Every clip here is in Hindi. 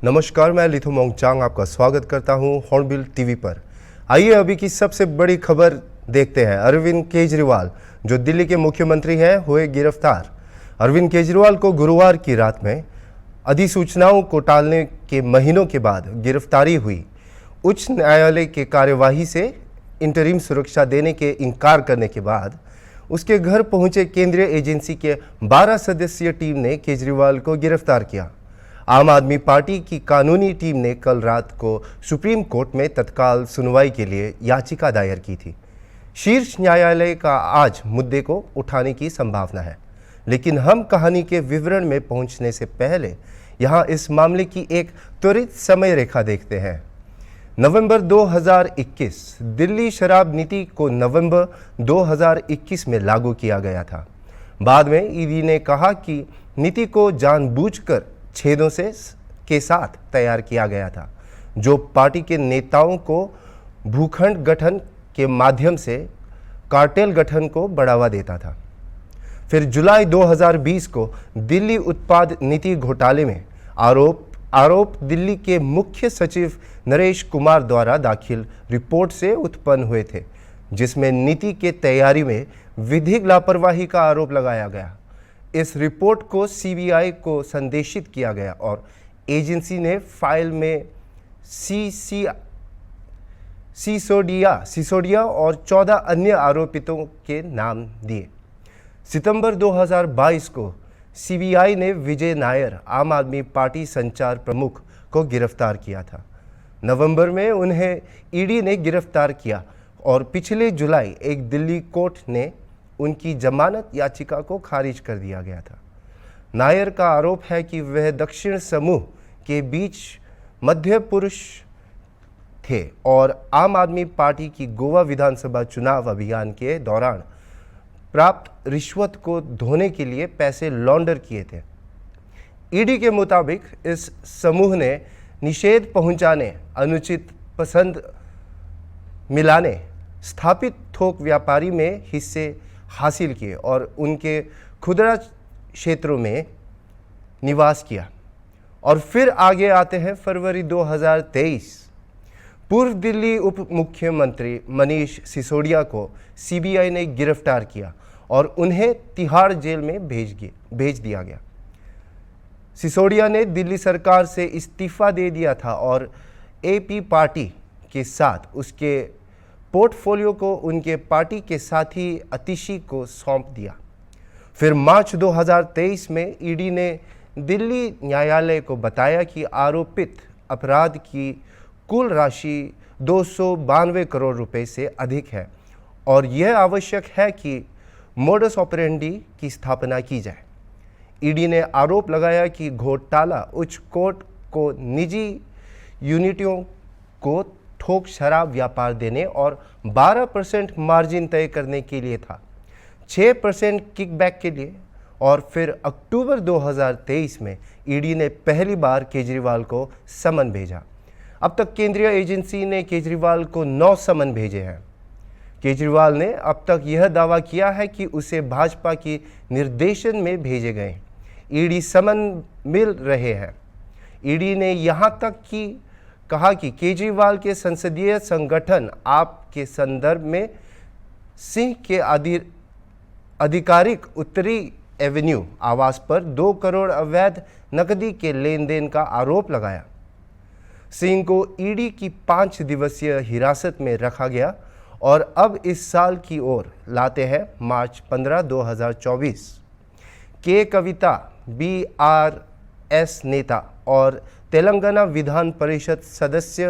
नमस्कार, मैं लिथु मोंगचांग आपका स्वागत करता हूं हॉर्नबिल टीवी पर। आइए अभी की सबसे बड़ी खबर देखते हैं। अरविंद केजरीवाल जो दिल्ली के मुख्यमंत्री हैं हुए गिरफ्तार। अरविंद केजरीवाल को गुरुवार की रात में अधिसूचनाओं को टालने के महीनों के बाद गिरफ्तारी हुई। उच्च न्यायालय के कार्यवाही से इंटरिम सुरक्षा देने के इनकार करने के बाद उसके घर पहुंचे केंद्रीय एजेंसी के 12 सदस्यीय टीम ने केजरीवाल को गिरफ्तार किया। आम आदमी पार्टी की कानूनी टीम ने कल रात को सुप्रीम कोर्ट में तत्काल सुनवाई के लिए याचिका दायर की थी। शीर्ष न्यायालय का आज मुद्दे को उठाने की संभावना है, लेकिन हम कहानी के विवरण में पहुंचने से पहले यहां इस मामले की एक त्वरित समय रेखा देखते हैं। नवंबर 2021 दिल्ली शराब नीति को नवंबर 2021 में लागू किया गया था। बाद में ईडी ने कहा कि नीति को जानबूझकर छेदों के साथ तैयार किया गया था, जो पार्टी के नेताओं को भूखंड गठन के माध्यम से कार्टेल गठन को बढ़ावा देता था। फिर जुलाई 2020 को दिल्ली उत्पाद नीति घोटाले में आरोप दिल्ली के मुख्य सचिव नरेश कुमार द्वारा दाखिल रिपोर्ट से उत्पन्न हुए थे, जिसमें नीति के तैयारी में विधिक लापरवाही का आरोप लगाया गया। इस रिपोर्ट को सीबीआई को संदेशित किया गया और एजेंसी ने फाइल में सिसोडिया और 14 अन्य आरोपितों के नाम दिए। सितंबर 2022 को सीबीआई ने विजय नायर, आम आदमी पार्टी संचार प्रमुख, को गिरफ्तार किया था। नवंबर में उन्हें ईडी ने गिरफ्तार किया और पिछले जुलाई एक दिल्ली कोर्ट ने उनकी जमानत याचिका को खारिज कर दिया गया था। नायर का आरोप है कि वह दक्षिण समूह के बीच मध्य पुरुष थे और आम आदमी पार्टी की गोवा विधानसभा चुनाव अभियान के दौरान प्राप्त रिश्वत को धोने के लिए पैसे लॉन्डर किए थे। ईडी के मुताबिक इस समूह ने निषेध पहुंचाने, अनुचित पसंद मिलाने, स्थापित थोक व्यापारी में हिस्से हासिल किए और उनके खुदरा क्षेत्रों में निवास किया। और फिर आगे आते हैं फरवरी 2023। पूर्व दिल्ली उप मुख्यमंत्री मनीष सिसोदिया को सीबीआई ने गिरफ्तार किया और उन्हें तिहाड़ जेल में भेज दिया गया। सिसोदिया ने दिल्ली सरकार से इस्तीफा दे दिया था और एपी पार्टी के साथ उसके पोर्टफोलियो को उनके पार्टी के साथी अतिशी को सौंप दिया। फिर मार्च 2023 में ईडी ने दिल्ली न्यायालय को बताया कि आरोपित अपराध की कुल राशि 292 करोड़ रुपए से अधिक है और यह आवश्यक है कि मोडस ऑपरेंडी की स्थापना की जाए। ईडी ने आरोप लगाया कि घोटाला उच्च कोर्ट को निजी यूनिटों को थोक शराब व्यापार देने और 12% मार्जिन तय करने के लिए था, 6% किकबैक के लिए। और फिर अक्टूबर 2023 में ईडी ने पहली बार केजरीवाल को समन भेजा। अब तक केंद्रीय एजेंसी ने केजरीवाल को 9 समन भेजे हैं। केजरीवाल ने अब तक यह दावा किया है कि उसे भाजपा की निर्देशन में भेजे गए ईडी समन मिल रहे हैं। ईडी ने यहाँ तक कि कहा कि केजरीवाल के संसदीय संगठन आप के संदर्भ में सिंह के आधिकारिक उत्तरी एवेन्यू आवास पर 2 करोड़ अवैध नकदी के लेन देन का आरोप लगाया। सिंह को ईडी की 5 दिवसीय हिरासत में रखा गया और अब इस साल की ओर लाते हैं मार्च 15, 2024। के कविता BRS नेता और तेलंगाना विधान परिषद सदस्य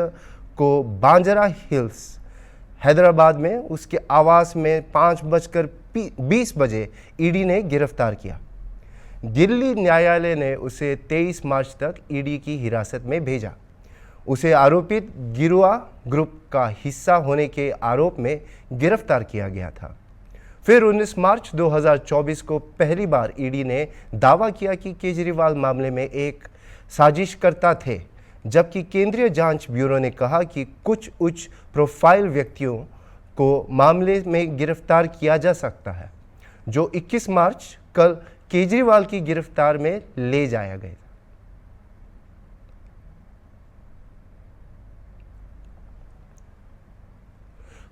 को बांजरा हिल्स हैदराबाद में उसके आवास में 5:20 बजे ईडी ने गिरफ्तार किया। दिल्ली न्यायालय ने उसे 23 मार्च तक ईडी की हिरासत में भेजा। उसे आरोपित गिरुआ ग्रुप का हिस्सा होने के आरोप में गिरफ्तार किया गया था। फिर 19 मार्च 2024 को पहली बार ईडी ने दावा किया कि केजरीवाल मामले में एक साजिशकर्ता थे, जबकि केंद्रीय जांच ब्यूरो ने कहा कि कुछ उच्च प्रोफाइल व्यक्तियों को मामले में गिरफ्तार किया जा सकता है, जो 21 मार्च कल केजरीवाल की गिरफ्तार में ले जाया गया।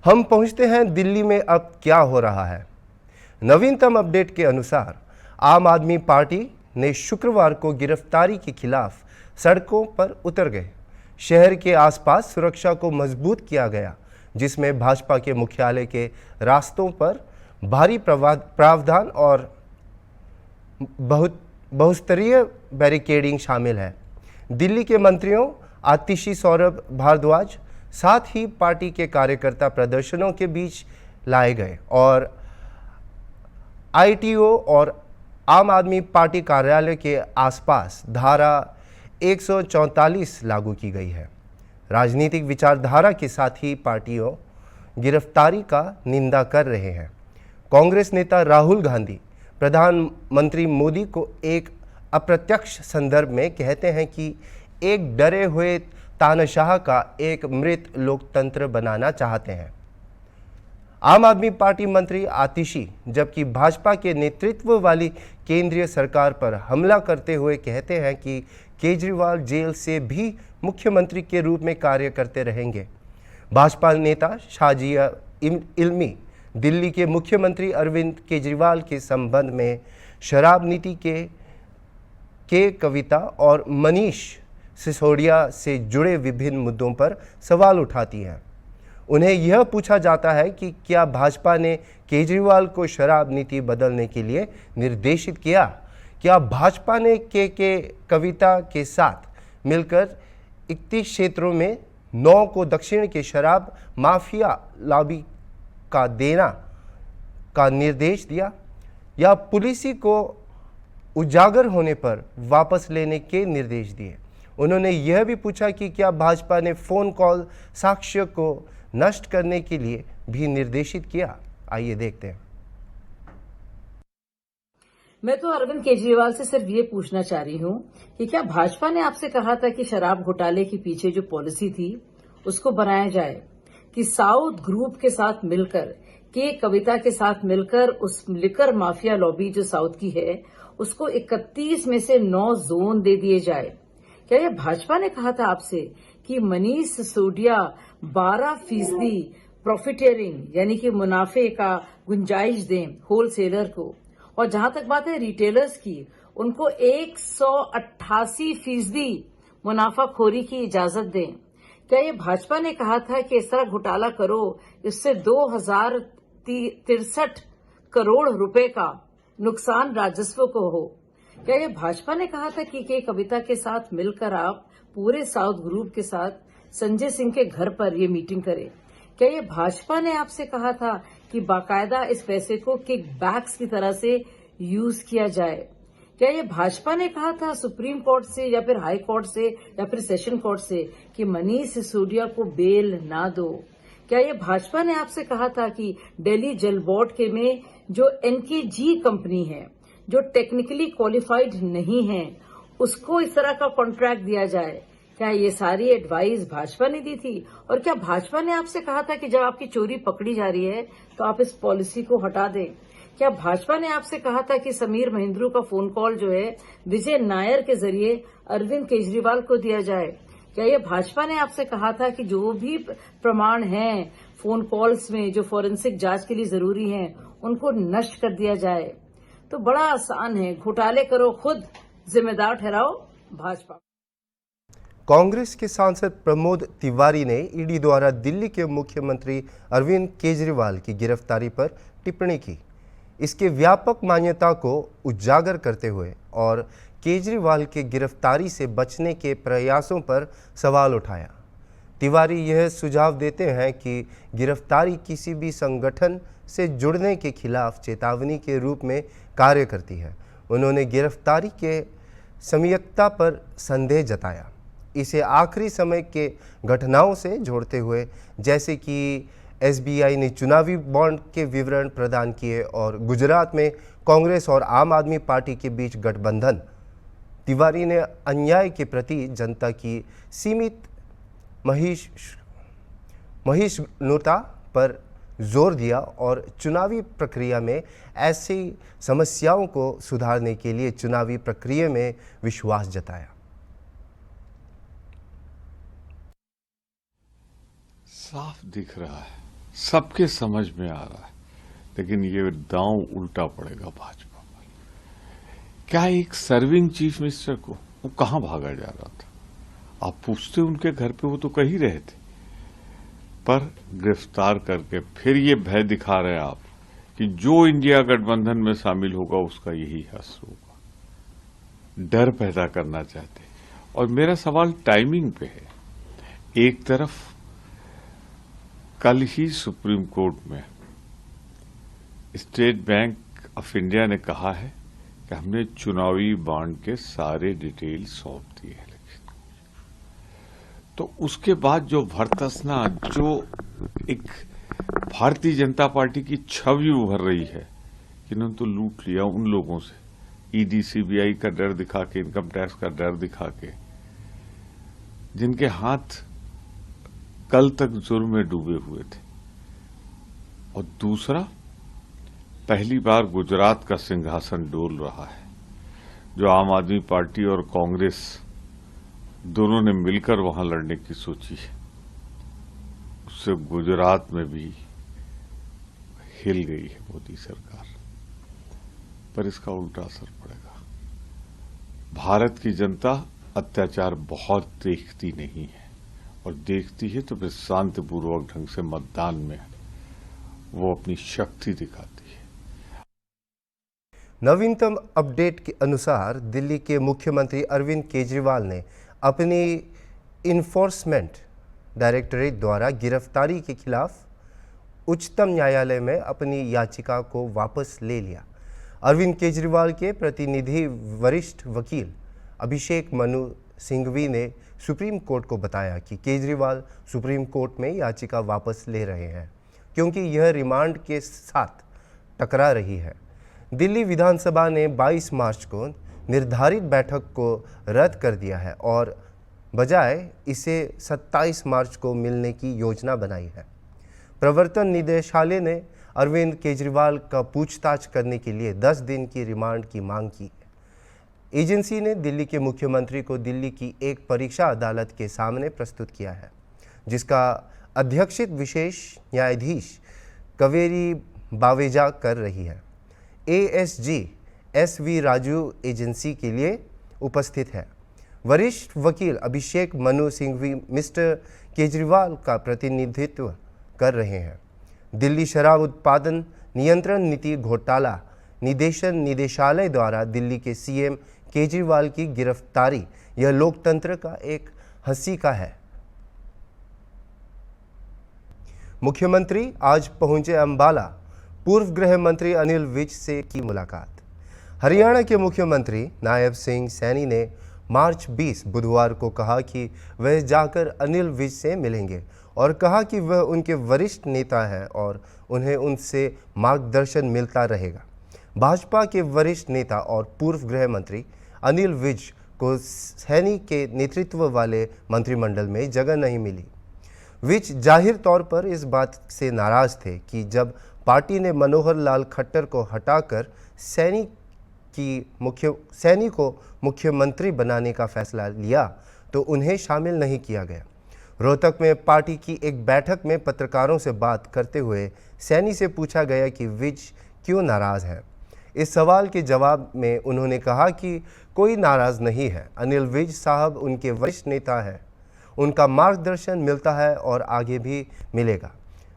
हम पहुंचते हैं दिल्ली में अब क्या हो रहा है। नवीनतम अपडेट के अनुसार आम आदमी पार्टी ने शुक्रवार को गिरफ्तारी के खिलाफ सड़कों पर उतर गए। शहर के आसपास सुरक्षा को मजबूत किया गया, जिसमें भाजपा के मुख्यालय के रास्तों पर भारी प्रावधान और बहुस्तरीय बैरिकेडिंग शामिल है। दिल्ली के मंत्रियों आतिशी सौरभ भारद्वाज साथ ही पार्टी के कार्यकर्ता प्रदर्शनों के बीच लाए गए और आईटीओ और आम आदमी पार्टी कार्यालय के आसपास धारा 144 लागू की गई है। राजनीतिक विचारधारा के साथ ही पार्टियों गिरफ्तारी का निंदा कर रहे हैं। कांग्रेस नेता राहुल गांधी प्रधानमंत्री मोदी को एक अप्रत्यक्ष संदर्भ में कहते हैं कि एक डरे हुए तानाशाह का एक मृत लोकतंत्र बनाना चाहते हैं। आम आदमी पार्टी मंत्री आतिशी जबकि भाजपा के नेतृत्व वाली केंद्रीय सरकार पर हमला करते हुए कहते हैं कि केजरीवाल जेल से भी मुख्यमंत्री के रूप में कार्य करते रहेंगे। भाजपा नेता शाजिया इल्मी दिल्ली के मुख्यमंत्री अरविंद केजरीवाल के संबंध में शराब नीति के कविता और मनीष सिसोदिया से जुड़े विभिन्न मुद्दों पर सवाल उठाती हैं। उन्हें यह पूछा जाता है कि क्या भाजपा ने केजरीवाल को शराब नीति बदलने के लिए निर्देशित किया? क्या भाजपा ने के कविता के साथ मिलकर 31 क्षेत्रों में 9 को दक्षिण के शराब माफिया लॉबी का देना का निर्देश दिया या पुलिस को उजागर होने पर वापस लेने के निर्देश दिए? उन्होंने यह भी पूछा कि क्या भाजपा ने फोन कॉल साक्ष्य को नष्ट करने के लिए भी निर्देशित किया। आइए देखते हैं। मैं तो अरविंद केजरीवाल से सिर्फ ये पूछना चाह रही हूँ कि क्या भाजपा ने आपसे कहा था कि शराब घोटाले के पीछे जो पॉलिसी थी उसको बनाया जाए, कि साउथ ग्रुप के साथ मिलकर, के कविता के साथ मिलकर उस लिकर माफिया लॉबी जो साउथ की है उसको 31 में से 9 जोन दे दिए जाए? क्या ये भाजपा ने कहा था आपसे कि मनीष सिसोदिया 12% प्रॉफिटियरिंग यानी कि मुनाफे का गुंजाइश दें होलसेलर को, और जहां तक बात है रिटेलर्स की, उनको 188% मुनाफाखोरी की इजाजत दें? क्या ये भाजपा ने कहा था कि इस तरह घोटाला करो इससे 2063 करोड़ रुपए का नुकसान राजस्व को हो? क्या ये भाजपा ने कहा था कि कविता के साथ मिलकर आप पूरे साउथ ग्रुप के साथ संजय सिंह के घर पर ये मीटिंग करें? क्या ये भाजपा ने आपसे कहा था कि बाकायदा इस पैसे को किक बैक्स की तरह से यूज किया जाए? क्या ये भाजपा ने कहा था सुप्रीम कोर्ट से या फिर हाई कोर्ट से या फिर सेशन कोर्ट से कि मनीष सिसोदिया को बेल ना दो? क्या ये भाजपा ने आपसे कहा था कि दिल्ली जल बोर्ड के में जो एनकेजी कंपनी है जो टेक्निकली क्वालिफाइड नहीं है उसको इस तरह का कॉन्ट्रैक्ट दिया जाए? क्या ये सारी एडवाइस भाजपा ने दी थी? और क्या भाजपा ने आपसे कहा था कि जब आपकी चोरी पकड़ी जा रही है तो आप इस पॉलिसी को हटा दें? क्या भाजपा ने आपसे कहा था कि समीर महेंद्रू का फोन कॉल जो है विजय नायर के जरिए अरविंद केजरीवाल को दिया जाए? क्या ये भाजपा ने आपसे कहा था कि जो भी प्रमाण हैं फोन कॉल्स में जो फॉरेंसिक जांच के लिए जरूरी हैं उनको नष्ट कर दिया जाए? तो बड़ा आसान है, घोटाले करो खुद, जिम्मेदार ठहराओ भाजपा। कांग्रेस के सांसद प्रमोद तिवारी ने ईडी द्वारा दिल्ली के मुख्यमंत्री अरविंद केजरीवाल की गिरफ्तारी पर टिप्पणी की। इसके व्यापक मान्यता को उजागर करते हुए और केजरीवाल के गिरफ्तारी से बचने के प्रयासों पर सवाल उठाया। तिवारी यह सुझाव देते हैं कि गिरफ्तारी किसी भी संगठन से जुड़ने के खिलाफ चेतावनी के रूप में कार्य करती है। उन्होंने गिरफ्तारी के संयमता पर संदेह जताया। इसे आखिरी समय के घटनाओं से जोड़ते हुए, जैसे कि एसबीआई ने चुनावी बॉन्ड के विवरण प्रदान किए और गुजरात में कांग्रेस और आम आदमी पार्टी के बीच गठबंधन। तिवारी ने अन्याय के प्रति जनता की सीमित सहिष्णुता पर जोर दिया और चुनावी प्रक्रिया में ऐसी समस्याओं को सुधारने के लिए चुनावी प्रक्रिया में विश्वास जताया। साफ दिख रहा है सबके समझ में आ रहा है, लेकिन ये दांव उल्टा पड़ेगा भाजपा पर। क्या एक सर्विंग चीफ मिनिस्टर को वो कहां भागा जा रहा था? आप पूछते उनके घर पे, वो तो कहीं रहे थे, पर गिरफ्तार करके फिर ये भय दिखा रहे आप कि जो इंडिया गठबंधन में शामिल होगा उसका यही हश्र होगा। डर पैदा करना चाहते। और मेरा सवाल टाइमिंग पे है। एक तरफ कल ही सुप्रीम कोर्ट में स्टेट बैंक ऑफ इंडिया ने कहा है कि हमने चुनावी बॉन्ड के सारे डिटेल सौंप दिए हैं, लेकिन तो उसके बाद जो भरतसना, जो एक भारतीय जनता पार्टी की छवि उभर रही है कि इन्होंने तो लूट लिया उन लोगों से, ईडी सीबीआई का डर दिखा के, इनकम टैक्स का डर दिखा के, जिनके हाथ कल तक जुर्म में डूबे हुए थे। और दूसरा, पहली बार गुजरात का सिंहासन डोल रहा है, जो आम आदमी पार्टी और कांग्रेस दोनों ने मिलकर वहां लड़ने की सोची है, उससे गुजरात में भी हिल गई है मोदी सरकार, पर इसका उल्टा असर पड़ेगा। भारत की जनता अत्याचार बहुत देखती नहीं है, और देखती है तो फिर शांतिपूर्वक ढंग से मतदान में वो अपनी शक्ति दिखाती है। नवीनतम अपडेट के अनुसार दिल्ली के मुख्यमंत्री अरविंद केजरीवाल ने अपनी इन्फोर्समेंट डायरेक्टरेट द्वारा गिरफ्तारी के खिलाफ उच्चतम न्यायालय में अपनी याचिका को वापस ले लिया। अरविंद केजरीवाल के प्रतिनिधि वरिष्ठ वकील अभिषेक मनु सिंघवी ने सुप्रीम कोर्ट को बताया कि केजरीवाल सुप्रीम कोर्ट में याचिका वापस ले रहे हैं क्योंकि यह रिमांड के साथ टकरा रही है। दिल्ली विधानसभा ने 22 मार्च को निर्धारित बैठक को रद्द कर दिया है और बजाय इसे 27 मार्च को मिलने की योजना बनाई है। प्रवर्तन निदेशालय ने अरविंद केजरीवाल का पूछताछ करने के लिए 10 दिन की रिमांड की मांग की है। एजेंसी ने दिल्ली के मुख्यमंत्री को दिल्ली की एक परीक्षा अदालत के सामने प्रस्तुत किया है, जिसका अध्यक्षित विशेष न्यायाधीश कावेरी बावेजा कर रही है। एएसजी एसवी राजू एजेंसी के लिए उपस्थित है। वरिष्ठ वकील अभिषेक मनु सिंघवी मिस्टर केजरीवाल का प्रतिनिधित्व कर रहे हैं। दिल्ली शराब उत्पादन नियंत्रण नीति घोटाला निदेशन निदेशालय द्वारा दिल्ली के सीएम केजरीवाल की गिरफ्तारी यह लोकतंत्र का एक हंसी का है। मुख्यमंत्री आज पहुंचे अंबाला, पूर्व गृह मंत्री अनिल विज से की मुलाकात। हरियाणा के मुख्यमंत्री नायब सिंह सैनी ने मार्च 20 बुधवार को कहा कि वह जाकर अनिल विज से मिलेंगे और कहा कि वह उनके वरिष्ठ नेता हैं और उन्हें उनसे मार्गदर्शन मिलता रहेगा। भाजपा के वरिष्ठ नेता और पूर्व गृह मंत्री अनिल विज को सैनी के नेतृत्व वाले मंत्रिमंडल में जगह नहीं मिली। विज जाहिर तौर पर इस बात से नाराज थे कि जब पार्टी ने मनोहर लाल खट्टर को हटाकर सैनी को मुख्यमंत्री बनाने का फैसला लिया तो उन्हें शामिल नहीं किया गया। रोहतक में पार्टी की एक बैठक में पत्रकारों से बात करते हुए सैनी से पूछा गया कि विज क्यों नाराज हैं। इस सवाल के जवाब में उन्होंने कहा कि कोई नाराज नहीं है, अनिल विज साहब उनके वरिष्ठ नेता हैं, उनका मार्गदर्शन मिलता है और आगे भी मिलेगा।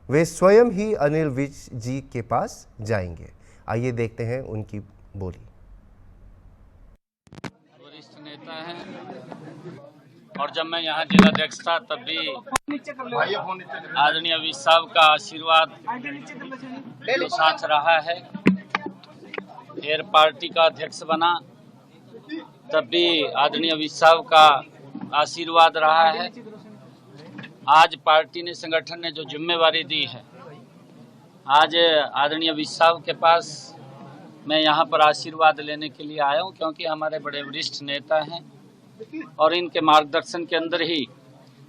वे स्वयं ही अनिल विज जी के पास जाएंगे। आइए देखते हैं उनकी बोली। वरिष्ठ नेता हैं और जब मैं यहाँ जिलाध्यक्ष था तब भी आदरणीय विज साहब का आशीर्वाद के साथ रहा है। फिर पार्टी का अध्यक्ष बना तब भी आदरणीय विज साहब का आशीर्वाद रहा है। आज पार्टी ने, संगठन ने जो जिम्मेवारी दी है, आज आदरणीय विज साहब के पास मैं यहाँ पर आशीर्वाद लेने के लिए आया हूँ, क्योंकि हमारे बड़े वरिष्ठ नेता हैं और इनके मार्गदर्शन के अंदर ही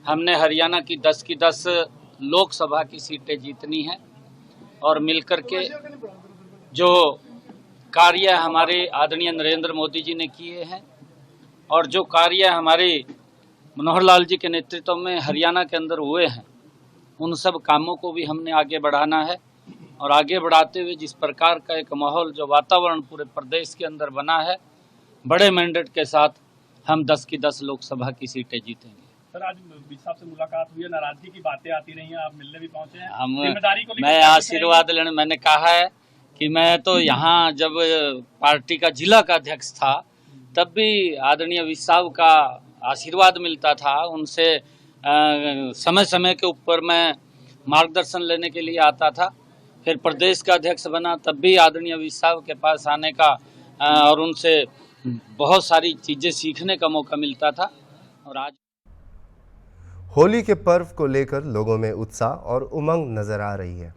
हमने हरियाणा की 10 की 10 लोकसभा की सीटें जीतनी हैं और मिलकर के जो कार्य हमारे आदरणीय नरेंद्र मोदी जी ने किए हैं और जो कार्य हमारे मनोहर लाल जी के नेतृत्व में हरियाणा के अंदर हुए हैं, उन सब कामों को भी हमने आगे बढ़ाना है। और आगे बढ़ाते हुए जिस प्रकार का एक माहौल, जो वातावरण पूरे प्रदेश के अंदर बना है, बड़े मैंडेट के साथ हम 10 की 10 लोकसभा की सीटें जीतेंगे। सर, आज साहब से मुलाकात हुई है, नाराजगी की बातें आती रही हैं, आप मिलने भी पहुंचे हैं। हम जिम्मेदारी को लेकर मैं आशीर्वाद लेने, मैंने कहा है कि मैं तो यहाँ जब पार्टी का जिला का अध्यक्ष था तब भी आदरणीय अमित साहब का आशीर्वाद मिलता था। उनसे समय समय के ऊपर मैं मार्गदर्शन लेने के लिए आता था। फिर प्रदेश का अध्यक्ष बना तब भी आदरणीय अमित साहब के पास आने का और उनसे बहुत सारी चीज़ें सीखने का मौका मिलता था। और आज होली के पर्व को लेकर लोगों में उत्साह और उमंग नजर आ रही है।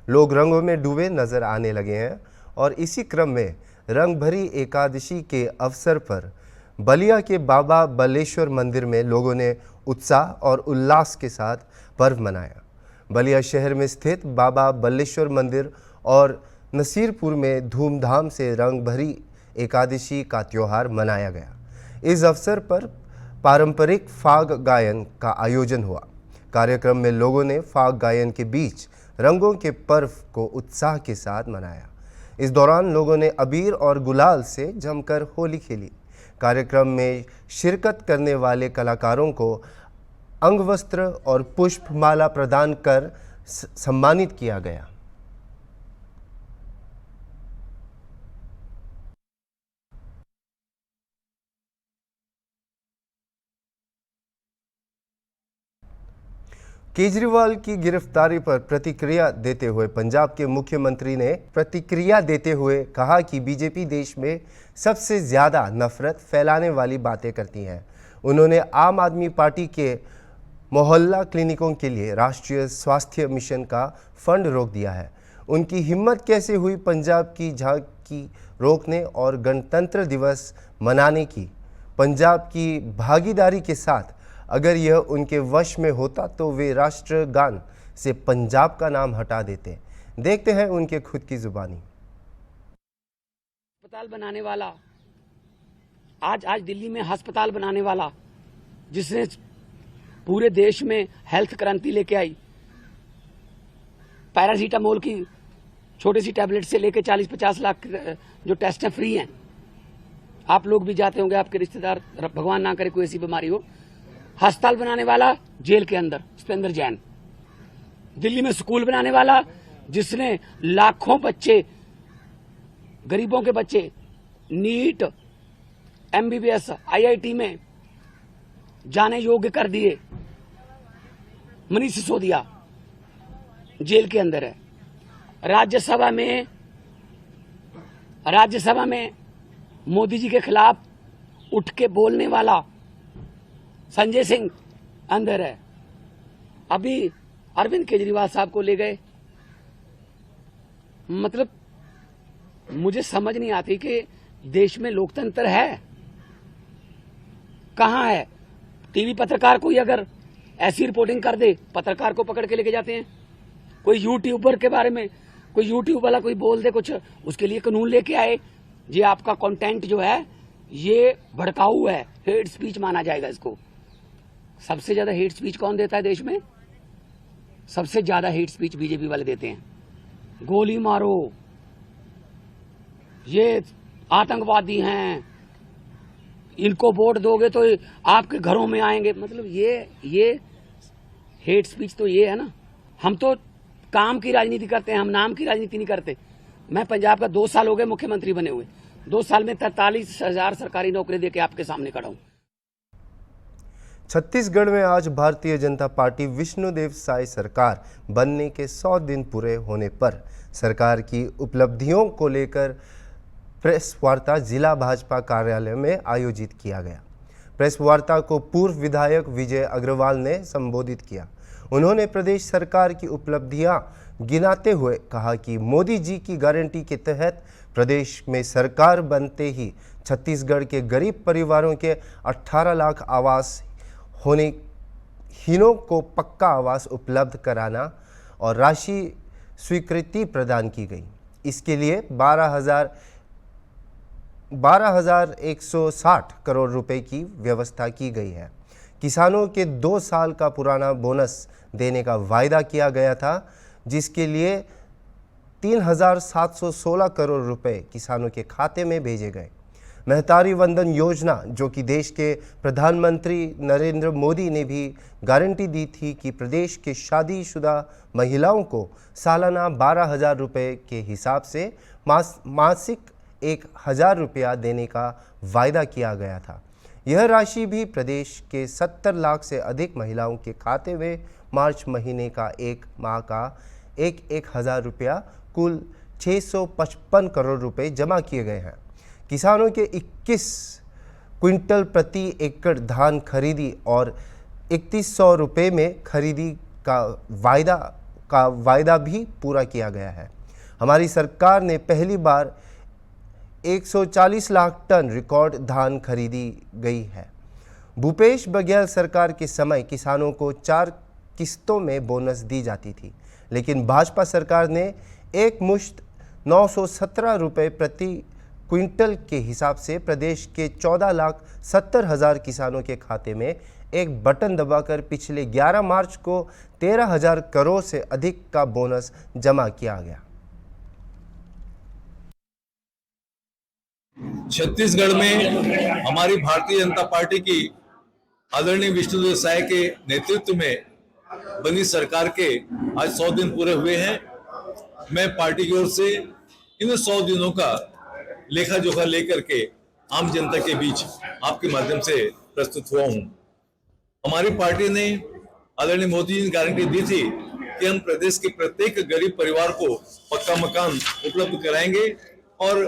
लोग रंगों में डूबे नजर आने लगे हैं और इसी क्रम में रंग भरी एकादशी के अवसर पर बलिया के बाबा बल्लेश्वर मंदिर में लोगों ने उत्साह और उल्लास के साथ पर्व मनाया। बलिया शहर में स्थित बाबा बल्लेश्वर मंदिर और नसीरपुर में धूमधाम से रंग भरी एकादशी का त्योहार मनाया गया। इस अवसर पर पारंपरिक फाग गायन का आयोजन हुआ। कार्यक्रम में लोगों ने फाग गायन के बीच रंगों के पर्व को उत्साह के साथ मनाया। इस दौरान लोगों ने अबीर और गुलाल से जमकर होली खेली। कार्यक्रम में शिरकत करने वाले कलाकारों को अंगवस्त्र और पुष्पमाला प्रदान कर सम्मानित किया गया। केजरीवाल की गिरफ्तारी पर प्रतिक्रिया देते हुए पंजाब के मुख्यमंत्री ने कहा कि बीजेपी देश में सबसे ज़्यादा नफरत फैलाने वाली बातें करती है। उन्होंने आम आदमी पार्टी के मोहल्ला क्लिनिकों के लिए राष्ट्रीय स्वास्थ्य मिशन का फंड रोक दिया है। उनकी हिम्मत कैसे हुई पंजाब की झांकी रोकने और गणतंत्र दिवस मनाने की। पंजाब की भागीदारी के साथ अगर यह उनके वश में होता तो वे राष्ट्रगान से पंजाब का नाम हटा देते। देखते हैं उनके खुद की जुबानी। अस्पताल बनाने वाला, आज दिल्ली में अस्पताल बनाने वाला, जिसने पूरे देश में हेल्थ क्रांति लेके आई। पैरासीटामोल की छोटी सी टैबलेट से लेके 40-50 लाख जो टेस्ट हैं फ्री हैं। आप लोग भी जाते होंगे, आपके रिश्तेदार, भगवान ना करे कोई ऐसी बीमारी हो। अस्पताल बनाने वाला जेल के अंदर सतेंद्र जैन। दिल्ली में स्कूल बनाने वाला, जिसने लाखों बच्चे, गरीबों के बच्चे नीट, एमबीबीएस, आईआईटी में जाने योग्य कर दिए। मनीष सिसोदिया जेल के अंदर है। राज्यसभा में मोदी जी के खिलाफ उठ के बोलने वाला संजय सिंह अंदर है। अभी अरविंद केजरीवाल साहब को ले गए। मतलब मुझे समझ नहीं आती कि देश में लोकतंत्र है कहां है। टीवी पत्रकार कोई अगर ऐसी रिपोर्टिंग कर दे, पत्रकार को पकड़ के लेके जाते हैं। कोई यूट्यूबर के बारे में, कोई यूट्यूब वाला कोई बोल दे कुछ, उसके लिए कानून लेके आए। ये आपका कंटेंट जो है ये भड़काऊ है, हेट स्पीच माना जाएगा इसको। सबसे ज्यादा हेट स्पीच कौन देता है देश में? सबसे ज्यादा हेट स्पीच बीजेपी वाले देते हैं। गोली मारो, ये आतंकवादी हैं, इनको वोट दोगे तो आपके घरों में आएंगे। मतलब ये हेट स्पीच तो ये है ना। हम तो काम की राजनीति करते हैं, हम नाम की राजनीति नहीं करते। मैं पंजाब का 2 साल हो गए मुख्यमंत्री बने हुए। 2 साल में 43,000 सरकारी नौकरी देके आपके सामने खड़ा हूं। छत्तीसगढ़ में आज भारतीय जनता पार्टी विष्णुदेव साय सरकार बनने के 100 दिन पूरे होने पर सरकार की उपलब्धियों को लेकर प्रेस वार्ता जिला भाजपा कार्यालय में आयोजित किया गया। प्रेस वार्ता को पूर्व विधायक विजय अग्रवाल ने संबोधित किया। उन्होंने प्रदेश सरकार की उपलब्धियां गिनाते हुए कहा कि मोदी जी की गारंटी के तहत प्रदेश में सरकार बनते ही छत्तीसगढ़ के गरीब परिवारों के 18 लाख आवास हीनों को पक्का आवास उपलब्ध कराना और राशि स्वीकृति प्रदान की गई। इसके लिए 12,160 करोड़ रुपए की व्यवस्था की गई है। किसानों के 2 साल का पुराना बोनस देने का वायदा किया गया था, जिसके लिए 3,716 करोड़ रुपए किसानों के खाते में भेजे गए। महतारी वंदन योजना, जो कि देश के प्रधानमंत्री नरेंद्र मोदी ने भी गारंटी दी थी कि प्रदेश के शादीशुदा महिलाओं को सालाना 12,000 रुपये के हिसाब से मासिक 1,000 रुपया देने का वायदा किया गया था। यह राशि भी प्रदेश के 70 लाख से अधिक महिलाओं के खाते में मार्च महीने का एक माह का 1,000 रुपया कुल 655 करोड़ रुपए जमा किए गए हैं। किसानों के 21 क्विंटल प्रति एकड़ धान खरीदी और 3,100 रुपये में खरीदी का वायदा भी पूरा किया गया है। हमारी सरकार ने पहली बार 140 लाख टन रिकॉर्ड धान खरीदी गई है। भूपेश बघेल सरकार के समय किसानों को 4 किस्तों में बोनस दी जाती थी, लेकिन भाजपा सरकार ने एक मुश्त 917 रुपये प्रति क्विंटल के हिसाब से प्रदेश के 14,70,000 किसानों के खाते में एक बटन दबाकर पिछले 11 मार्च को 13,000 करोड़ से अधिक का बोनस जमा किया गया। छत्तीसगढ़ में हमारी भारतीय जनता पार्टी की आदरणीय विष्णुदेव साय के नेतृत्व में बनी सरकार के आज 100 दिन पूरे हुए हैं। मैं पार्टी की ओर से इन 100 दिनों का लेखा जोखा लेकर के आम जनता के बीच आपके माध्यम से प्रस्तुत हुआ हूं। हमारी पार्टी ने आदरणीय मोदी जी ने गारंटी दी थी कि हम प्रदेश के प्रत्येक गरीब परिवार को पक्का मकान उपलब्ध कराएंगे और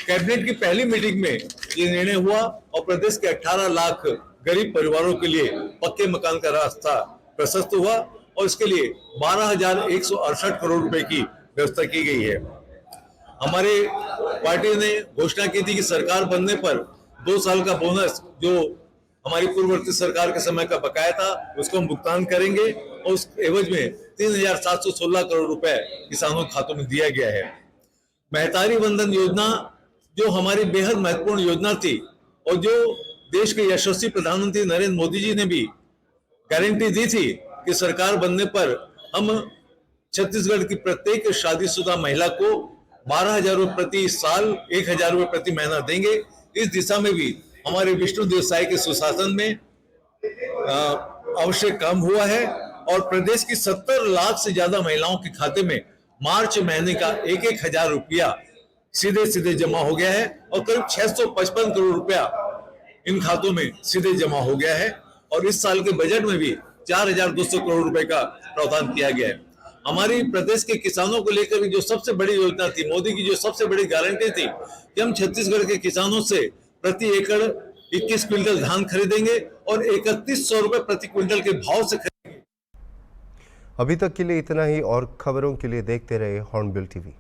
कैबिनेट की पहली मीटिंग में ये निर्णय हुआ और प्रदेश के 18 लाख गरीब परिवारों के लिए पक्के मकान का रास्ता प्रशस्त हुआ और इसके लिए 12,168 करोड़ रुपए की व्यवस्था की गई है। हमारे पार्टी ने घोषणा की थी कि सरकार बनने पर 2 साल का बोनस जो हमारी पूर्ववर्ती सरकार के समय का बकाया था उसको हम भुगतान करेंगे और उस एवज में 3,716 करोड़ रुपए किसानों के खातों में दिया गया है। महतारी वंदन योजना जो हमारी बेहद महत्वपूर्ण योजना थी और जो देश के यशस्वी प्रधानमंत्री नरेंद्र मोदी जी ने भी गारंटी दी थी कि सरकार बनने पर हम छत्तीसगढ़ की प्रत्येक शादीशुदा महिला को 12,000 रुपये प्रति साल 1,000 रुपये प्रति महीना देंगे। इस दिशा में भी हमारे विष्णुदेव साय के सुशासन में अवश्य काम हुआ है और प्रदेश की 70 लाख से ज्यादा महिलाओं के खाते में मार्च महीने का 1,000 रुपया सीधे सीधे जमा हो गया है और करीब 655 करोड़ रुपया इन खातों में सीधे जमा हो गया है और इस साल के बजट में भी 4,200 करोड़ रुपए का प्रावधान किया गया है। हमारी प्रदेश के किसानों को लेकर जो सबसे बड़ी योजना थी, मोदी की जो सबसे बड़ी गारंटी थी कि हम छत्तीसगढ़ के किसानों से प्रति एकड़ 21 क्विंटल धान खरीदेंगे और 3,100 रुपए प्रति क्विंटल के भाव से खरीदेंगे। अभी तक के लिए इतना ही और खबरों के लिए देखते रहे हॉर्नबिल टीवी।